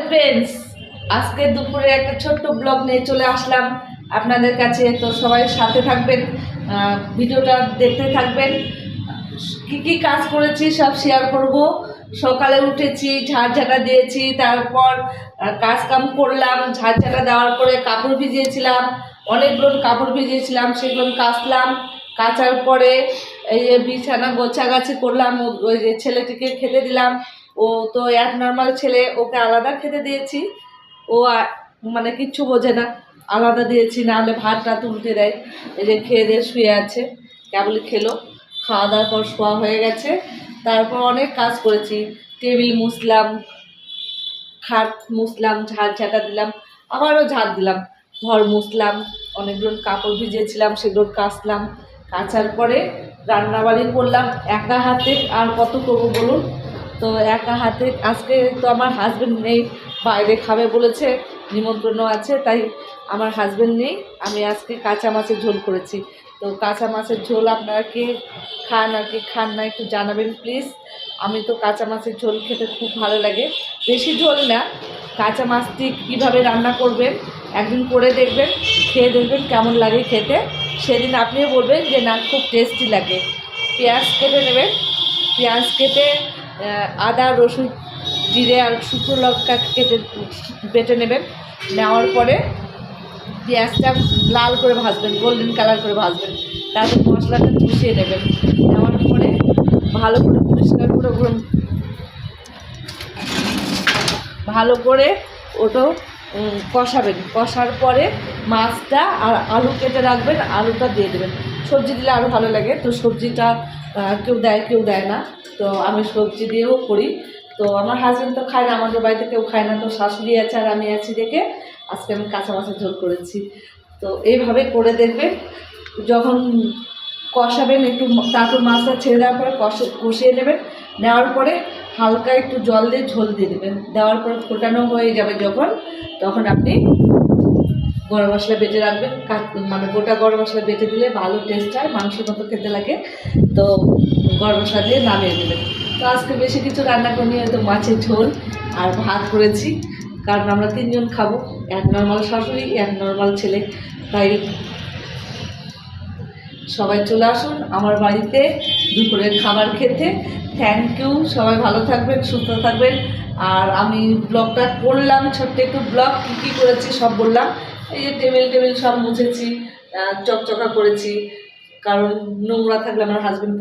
Friends, আজকে দুপুরে একটা ছোট্ট ব্লগ নিয়ে চলে আসলাম আপনাদের কাছে। তো সবাই সাথে থাকবেন, ভিডিওটা দেখতে থাকবেন। কি কি কাজ করেছি সব শেয়ার করব। সকালে উঠেছি, ঝাড়ঝাঁটা দিয়েছি, তারপর কাজ কাম করলাম। ঝাড়ঝাঁটা দেওয়ার পরে কাপড় ভিজিয়েছিলাম, অনেকগুলো কাপড় ভিজিয়েছিলাম, সেগুলো কাচলাম। কাচার পরে এই বিছানা গোছাগাছি করলাম। ওই যে ছেলেটিকে খেতে দিলাম। ও তো এক নর্মাল ছেলে, ওকে আলাদা খেতে দিয়েছি। ও মানে কিচ্ছু বোঝে না, আলাদা দিয়েছি, নাহলে ভাত টাত উল্টে দেয়। এই যে খেয়ে দিয়ে শুয়ে আছে, কেবলই খেলো। খাওয়া দাওয়ার পর শোয়া হয়ে গেছে। তারপর অনেক কাজ করেছি, টেবিল মুছলাম, খাট মুছলাম, ঝাড় দিলাম, আবারও ঝাড় দিলাম, ঘর মুছলাম। অনেকগুলো কাপড় ভিজিয়েছিলাম, সেগুলো কাচলাম। কাচার পরে রান্নাবাড়ি করলাম একা হাতে। আর কত করবো বলুন? তো একা হাতে আজকে তো আমার হাজব্যান্ড নেই, বাইরে খাবে বলেছে, নিমন্ত্রণ আছে, তাই আমার হাজব্যান্ড নেই। আমি আজকে কাঁচা মাছের ঝোল করেছি। তো কাঁচা মাছের ঝোল আপনারা কে খান আর কি খান না একটু জানাবেন প্লিজ। আমি তো কাঁচা মাছের ঝোল খেতে খুব ভালো লাগে, বেশি ঝোল না। কাঁচা মাছটি কীভাবে রান্না করবেন একদিন করে দেখবেন, খেয়ে দেখবেন কেমন লাগে খেতে। সেদিন আপনিও বলবেন যে না, খুব টেস্টি লাগে। পেঁয়াজ কেটে নেবেন, পেঁয়াজ কেটে আদা রসুন জিরে আর শুকনো লঙ্কা কেটে বেটে নেবেন। নেওয়ার পরে পেঁয়াজটা লাল করে ভাজবেন, গোল্ডেন কালার করে ভাজবেন। তারপর মশলাটা কষিয়ে নেবেন। নেওয়ার পরে ভালো করে পরিষ্কার করে ভালো করে ওটা কষাবেন। কষার পরে মাছটা আর আলু কেটে রাখবেন, আলুটা দিয়ে দেবেন। সবজি দিলে আরও ভালো লাগে। তো সবজিটা কেউ দেয় কেউ দেয় না, তো আমি সবজি দিয়েও করি। তো আমার হাজব্যান্ড তো খায় না, আমাদের বাড়িতে কেউ খায় না, তো শাশুড়ি আছে আর আমি আছি দেখে আজকে আমি কাঁচা মাছের ঝোল করেছি। তো এইভাবে করে দেখবেন। যখন কষাবেন একটু, তারপর মাছটা ছেড়ে দেওয়ার পরে কষিয়ে নেবেন। নেওয়ার পরে হালকা একটু জল দিয়ে ঝোল দিয়ে দেবেন। দেওয়ার পরে ফোটানো হয়ে যাবে যখন, তখন আপনি গরম মশলা বেটে রাখবেন। মানে গোটা গরম মশলা বেটে দিলে ভালো টেস্ট হয়, মাংসের মতো খেতে লাগে। তো গরম মশলা দিয়ে নামিয়ে দেবেন। তো আজকে বেশি কিছু রান্না করিনি, হয়তো মাছের ঝোল আর ভাত করেছি, কারণ আমরা 3 জন খাবো, এক নর্মাল শাশুড়ি, এক নর্মাল ছেলে। তাই সবাই চলে আসুন আমার বাড়িতে দুপুরের খাবার খেতে। Thank you. সবাই ভালো থাকবেন, সুস্থ থাকবেন। আর আমি ব্লগটা করলাম, ছোট্ট একটু ব্লগ, কী করেছি সব বললাম। এই যে টেবিল সব মুছেছি, চকচকা করেছি, কারণ নোংরা থাকলে আমার হাজব্যান্ড